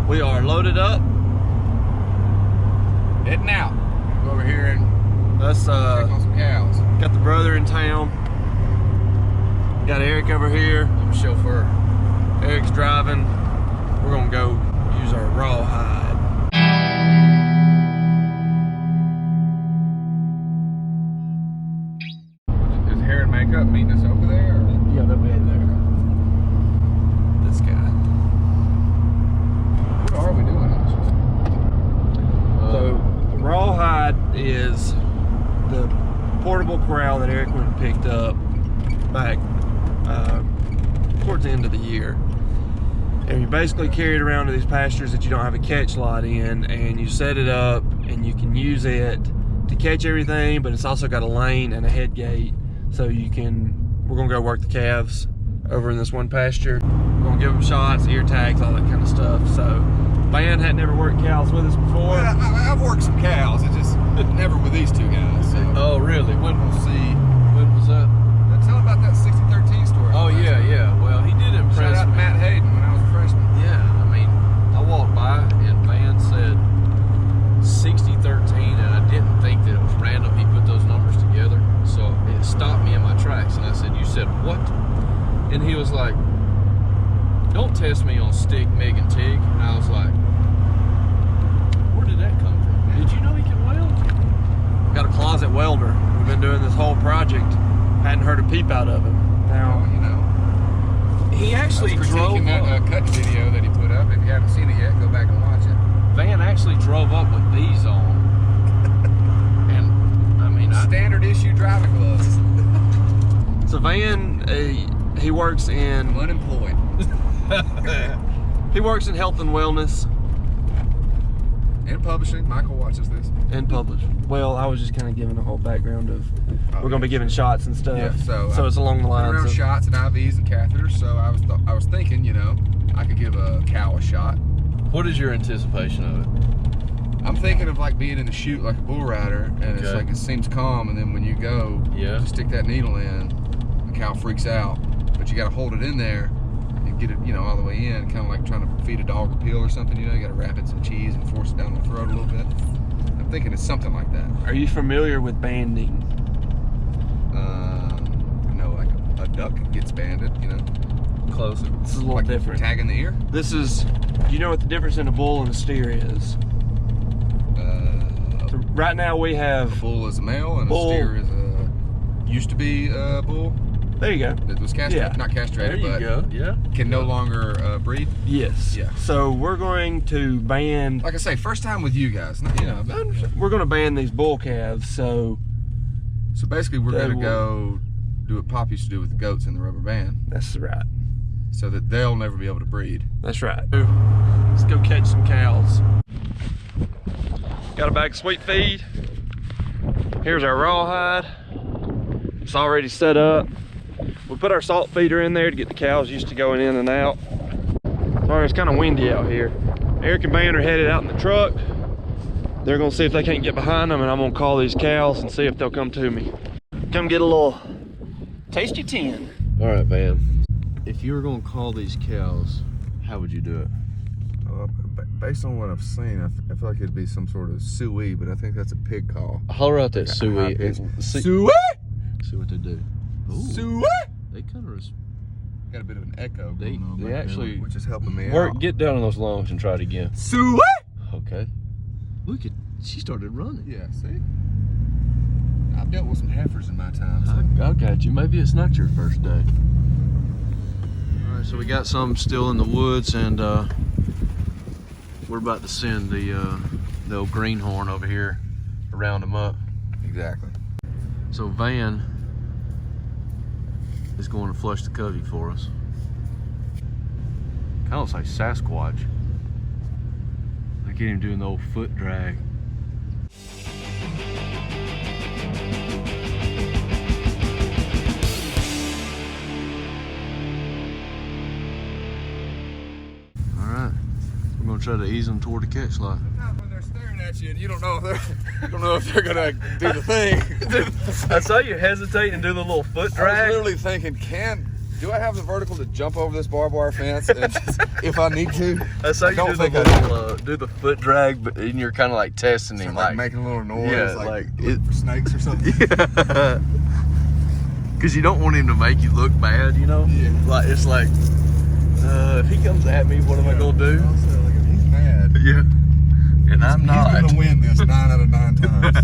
We are loaded up. Heading out. Go over here and Let's check on some cows. got the brother in town. Got Eric over here. I'm a chauffeur. Eric's driving. We're gonna go use our Rawhide. Is hair and makeup meeting us over there? Or? Yeah, they'll be over there. This guy. What are we doing actually? So Rawhide is the portable corral that Eric went and picked up back towards the end of the year. And you basically carry it around to these pastures that you don't have a catch lot in, and you set it up and you can use it to catch everything, but it's also got a lane and a head gate, so you can, we're gonna go work the calves over in this one pasture. We're gonna give them shots, ear tags, all that kind of stuff. So Van had never worked cows with us before. Well, I've worked some cows, it just never with these two guys. So. Oh really? When We'll see. when was that? Tell about that 6013 story. Oh yeah, yeah. Well, he did impress Shout out me. Matt Hayden when I was a freshman. Yeah, I mean, I walked by and Van said 6013, and I didn't think that it was random. He put those numbers together, so it stopped me in my tracks. And I said, "You said what?" And he was like, "Don't test me on stick, mig, and tig." And I was like, "Where did that come from? Did you know he can weld?" Got a closet welder. We've been doing this whole project. Hadn't heard a peep out of him. Now, You know. he actually I was drove critiquing that up. cut video that he put up. If you haven't seen it yet, go back and watch it. Van actually drove up with these on. And, I mean, Standard issue driving gloves. So Van, he works in Unemployed. he works in health and wellness And publishing. Michael watches this. and publishing. Well, I was just kind of giving a whole background of we're gonna be yeah, giving shots and stuff. Yeah, so it's along the Been lines around of shots and IVs and catheters. So I was thinking, you know, I could give a cow a shot. What is your anticipation of it? I'm thinking of like being in the chute like a bull rider, and it's Okay. like it seems calm, and then when you go, Yeah. you stick that needle in, the cow freaks out, but you got to hold it in there and get it, you know, all the way in, kind of like trying to feed a dog a pill or something. You know, you got to wrap it in some cheese and force it down the throat a little bit. I'm thinking it's something like that. Are you familiar with banding? No, like a duck gets banded, you know, Close. This is a little like different. tagging the ear. This is, you know what the difference in a bull and a steer is? So right now we A have, bull is a male, and Bull. a steer is a used to be a bull there you go. that was castrated, Yeah. not castrated, There you go, yeah. can no longer breed. Yes. Yeah. So we're going to ban, Like I say, first time with you guys. You know, but, we're going to ban these bull calves. So so basically, we're They gonna will- go do what Pop used to do with the goats in the rubber band, that's right. so that they'll never be able to breed. That's right. Let's go catch some cows. Got a bag of sweet feed. Here's our rawhide. It's already set up. We put our salt feeder in there to get the cows used to going in and out. Sorry, it's kind of windy out here. Eric and Van are headed out in the truck. They're gonna see if they can't get behind them, and I'm gonna call these cows and see if they'll come to me. Come get a little tasty 10. All right, Van. If you were gonna call these cows, how would you do it? Based on what I've seen, I feel like it'd be some sort of suey, but I think that's a pig call. Holler out that Like a suey high and pitch. see, Suey! see what they do. Ooh, Suey! they kind of Got a bit of an echo They- going on they back there, actually which is helping me work. out. Get down on those lungs and try it again. Suey! Okay. Look at, she started running. Yeah, see? I've dealt with some heifers in my time. So. I got you. Maybe it's not your first day. All right, so we got some still in the woods, and we're about to send the old greenhorn over here to round them up. Exactly. So Van is going to flush the covey for us. Kind of looks like Sasquatch. I get him doing the old foot drag. All right, we're gonna try to ease them toward the catch lot. Sometimes when they're staring at you and you don't know if they're gonna do the thing. I saw you hesitate and do the little foot I was drag. literally thinking, can Do I have the vertical to jump over this barbed wire fence if I need to? That's how you don't do think the I little, do the foot drag, but and you're kind of like testing him, like making a little noise, yeah, like it, for snakes or something. Yeah. Because you don't want him to make you look bad, you know? Yeah. Like, it's like, if he comes at me, what am I going to do? Also, like, if he's mad, Yeah. And I'm not. He's going to win this 9 out of 9 times.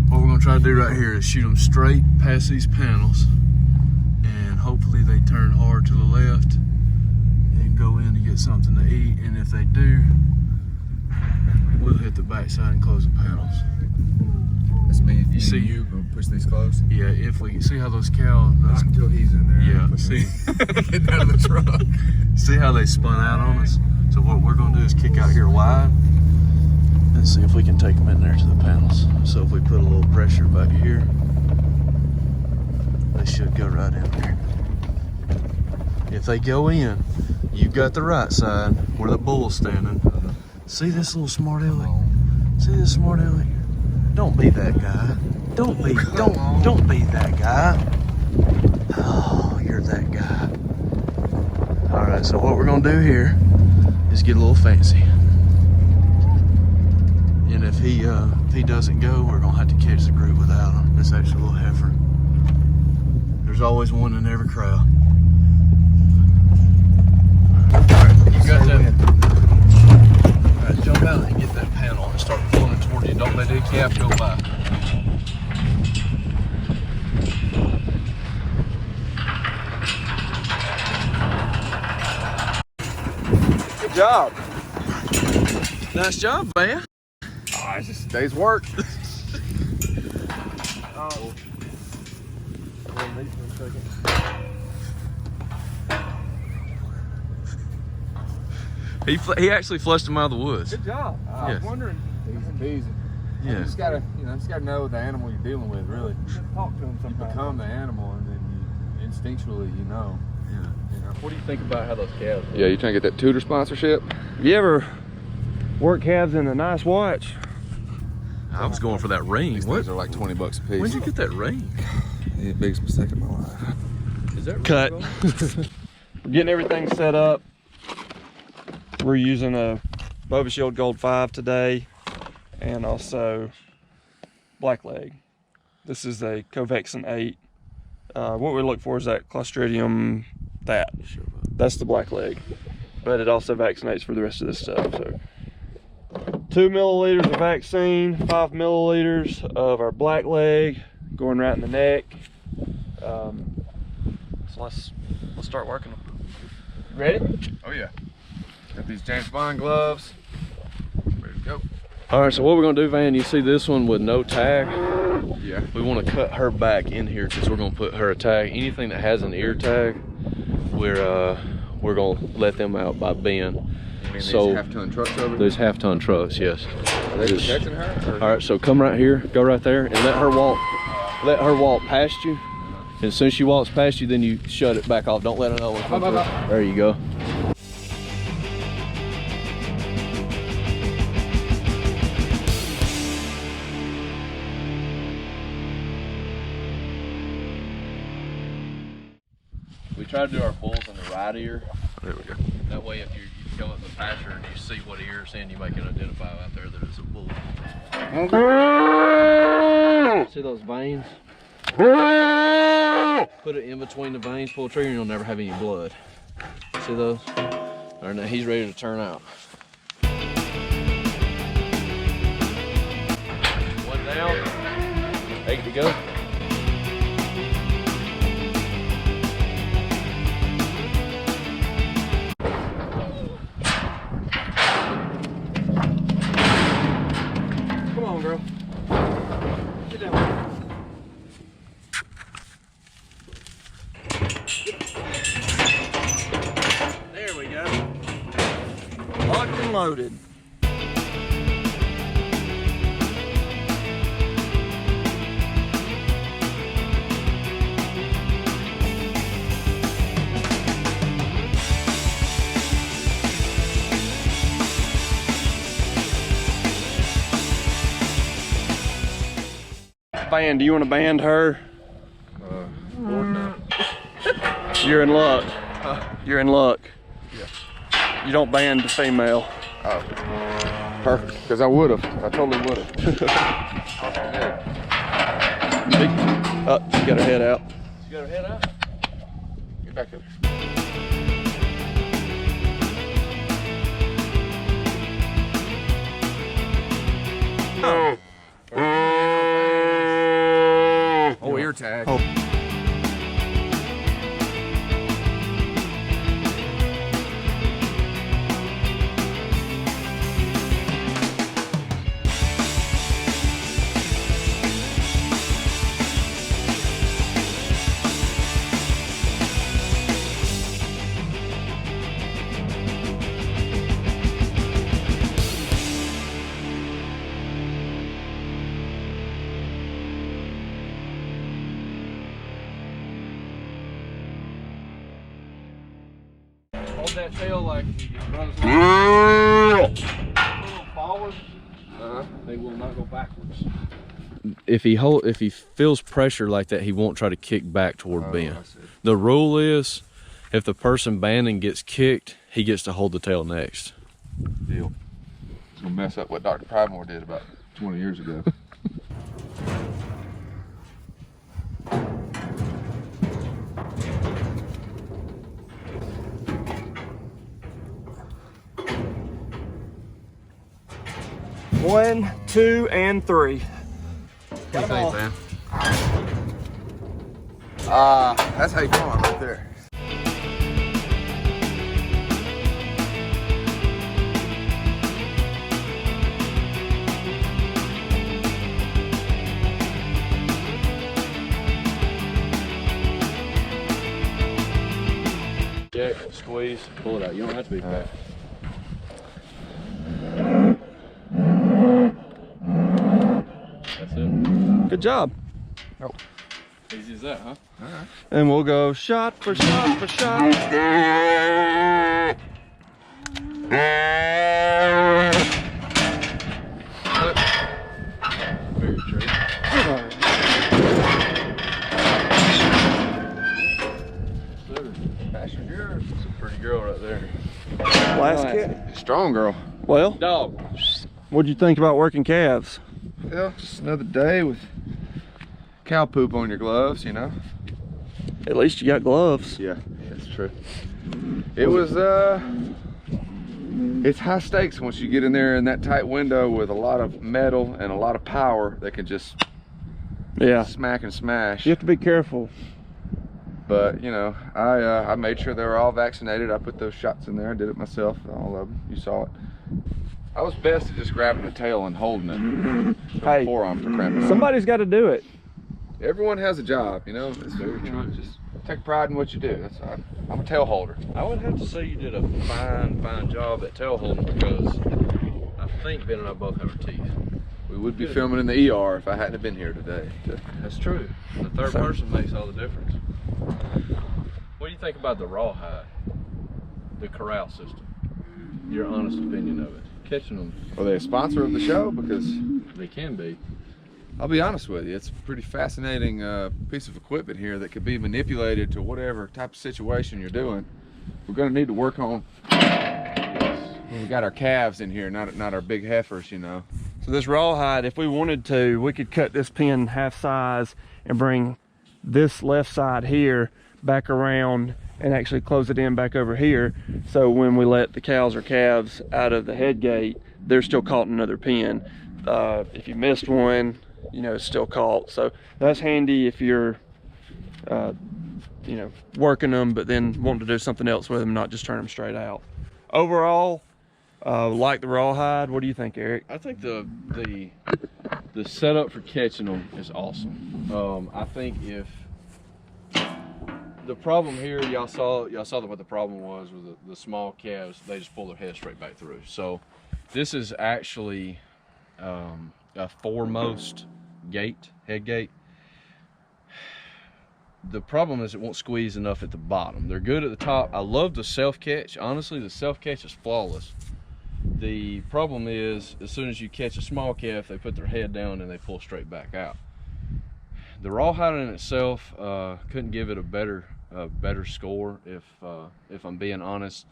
What we're going to try to do right here is shoot them straight past these panels. And hopefully they turn hard to the left and go in to get something to eat. And if they do, we'll hit the backside and close the panels. That's me. You see, you gonna push these close? Yeah, if we see how those cows. Not until he's in there. Yeah, see. Getting out of the truck. See how they spun out on us? So what we're going to do is kick out here wide and see if we can take them in there to the panels. So if we put a little pressure back here, they should go right in there. If they go in, you've got the right side where the bull's standing. See this little smart aleck? See this smart aleck? Don't be that guy. Don't be that guy. Oh, you're that guy. All right, so what we're gonna do here is get a little fancy. And if he doesn't go, we're gonna have to catch the group without him. It's actually a little heifer. There's always one in every crowd. All right, you got that. All right, jump out and get that panel and start pulling it toward you. Don't let that calf go by. Good job. Nice job, man. Oh, it's just a day's work. He actually flushed him out of the woods. Good job. I was wondering. Easy peasy. Yeah. You just gotta, know the animal you're dealing with, really. Talk to him You sometimes. become the animal, and then you instinctually, know. Yeah. What do you think about how those calves look? Yeah, you trying to get that Tudor sponsorship? You ever work calves in a nice watch? I was going for that ring. These What? things are like 20 bucks a piece. When'd you get that ring? The biggest mistake of my life. Is that Cut. We're getting everything set up. We're using a Bova Shield Gold 5 today, and also blackleg. This is a Covexin 8. What we look for is that Clostridium, that's the blackleg, but it also vaccinates for the rest of this stuff. So 2 milliliters of vaccine, 5 milliliters of our blackleg going right in the neck. So let's start working them. Ready? Oh yeah. Got these James Bond gloves. Ready to go. All right, so what we're gonna do, Van, you see this one with no tag? Yeah. We wanna cut her back in here because we're gonna put her a tag. Anything that has an ear tag, we're gonna let them out by Ben. You mean So these half-ton trucks over there? those half-ton trucks, yes. Are they Just- protecting her? All right, so come right here, go right there, and let her walk past you. And as soon as she walks past you, then you shut it back off. Don't let her know what's coming through. There you go. We try to do our bulls in the right ear. There we go. That way, if you come up the pasture and you see what ear it's in, you can identify out there that it's a bull. See those veins? Put it in between the veins, pull the trigger, and you'll never have any blood. See those? All right, now he's ready to turn out. One down, 8 to go. Come on, girl. Get down. There we go. Locked and loaded. Van, do you want to band her? Lord, no. You're in luck. You're in luck. Yeah. You don't ban the female. Oh, perfect. Because I would have. I totally would have. Oh, she got her head out. She got her head out? Get back up. Oh. Oh, ear tag. Oh. Hold that tail like it runs forward. They will not go backwards. If he feels pressure like that, he won't try to kick back toward Ben. The rule is, if the person banding gets kicked, he gets to hold the tail next. Deal. It's gonna mess up what Dr. Pridemore did about 20 years ago. One, two, and three. What do you think, man? That's how you come on right there. Check, squeeze, pull it out. You don't have to be fast. That's it. Good job. Oh. Easy as that, huh? All right. And we'll go shot for shot for shot. Very true. Pasture yours. That's a pretty girl right there. Last kid. Strong girl. Well, Dog. what'd you think about working calves? Yeah, just another day with cow poop on your gloves, you know. At least you got gloves. Yeah, that's true. It was it's high stakes once you get in there in that tight window with a lot of metal and a lot of power that can just smack and smash. You have to be careful. But you know, I made sure they were all vaccinated. I put those shots in there. I did it myself, all of them. You saw it. I was best at just grabbing the tail and holding it. Hey, forearms are cramping. somebody's got to do it. Everyone has a job, you know. It's very true. Just take pride in what you do. I'm a tail holder. I would have to say you did a fine job at tail holding, because I think Ben and I both have our teeth. We would be filming in the ER if I hadn't have been here today. That's true. The third person makes all the difference. What do you think about the Rawhide, the Corral system? Your honest opinion of it. Catching them. Are they a sponsor of the show? Because They can be. I'll be honest with you, it's a pretty fascinating piece of equipment here that could be manipulated to whatever type of situation you're doing. We're going to need to work on. We got our calves in here, not our big heifers, you know. So this Rawhide, if we wanted to, we could cut this pin half size and bring this left side here back around and actually close it in back over here. So when we let the cows or calves out of the head gate, they're still caught in another pin. If you missed one, you know, it's still caught. So that's handy if you're, you know, working them, but then wanting to do something else with them, not just turn them straight out. Overall, like the Rawhide, what do you think, Eric? I think the setup for catching them is awesome. I think if the problem here, y'all saw what the problem was with the small calves. They just pull their head straight back through. So this is actually a foremost gate, head gate. The problem is it won't squeeze enough at the bottom. They're good at the top. I love the self-catch. Honestly, the self-catch is flawless. The problem is, as soon as you catch a small calf, they put their head down and they pull straight back out. The Rawhide in itself, couldn't give it a better a better score if I'm being honest.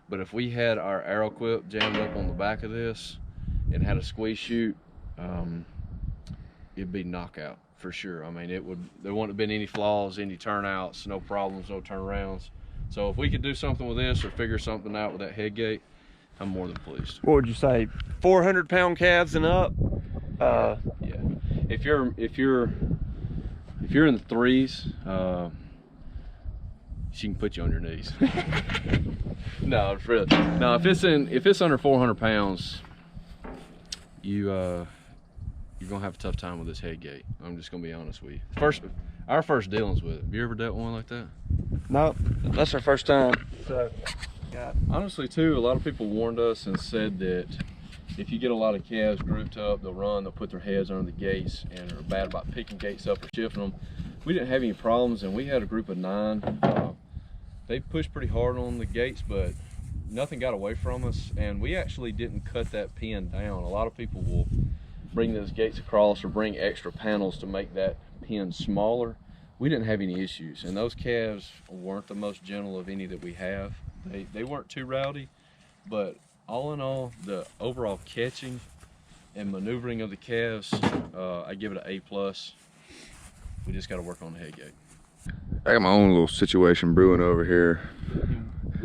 But if we had our arrow clip jammed up on the back of this and had a squeeze chute, it'd be knockout for sure. I mean, there wouldn't have been any flaws, any turnouts, no problems, no turnarounds. So if we could do something with this or figure something out with that head gate, I'm more than pleased. What would you say, 400-pound calves and up? Yeah. If you're in the threes, she can put you on your knees. No, it's really, no. If it's under 400 pounds, you're gonna have a tough time with this head gate. I'm just gonna be honest with you. Our first dealings with it. Have you ever dealt with one like that? No, that's our first time. So, God. Honestly, too, a lot of people warned us and said that if you get a lot of calves grouped up, they'll run, they'll put their heads under the gates, and are bad about picking gates up or shifting them. We didn't have any problems, and we had a group of 9. They pushed pretty hard on the gates, but nothing got away from us, and we actually didn't cut that pin down. A lot of people will bring those gates across or bring extra panels to make that pin smaller. We didn't have any issues, and those calves weren't the most gentle of any that we have. They weren't too rowdy, but all in all, the overall catching and maneuvering of the calves, I give it an A+. We just got to work on the head gate. I got my own little situation brewing over here.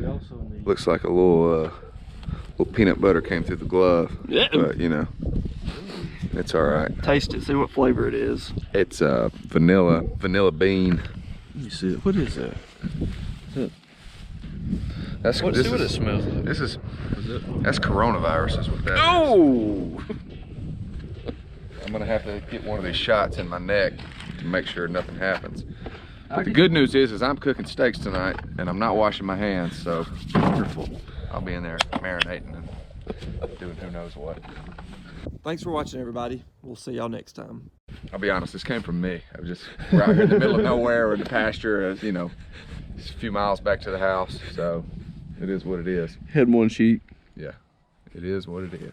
we also need... Looks like a little peanut butter came through the glove. Yeah. But you know, it's all right. Taste it, see what flavor it is. It's vanilla bean. Let me see it. What is that? That's See what it smells like. That's coronavirus is what that is. Oh! I'm gonna have to get one of these shots in my neck to make sure nothing happens. But the good news is I'm cooking steaks tonight and I'm not washing my hands, so wonderful. I'll be in there marinating and doing who knows what. Thanks for watching, everybody. We'll see y'all next time. I'll be honest, this came from me. We're out here in the middle of nowhere in the pasture, you know, it's a few miles back to the house, so it is what it is. Head one sheet. Yeah, it is what it is.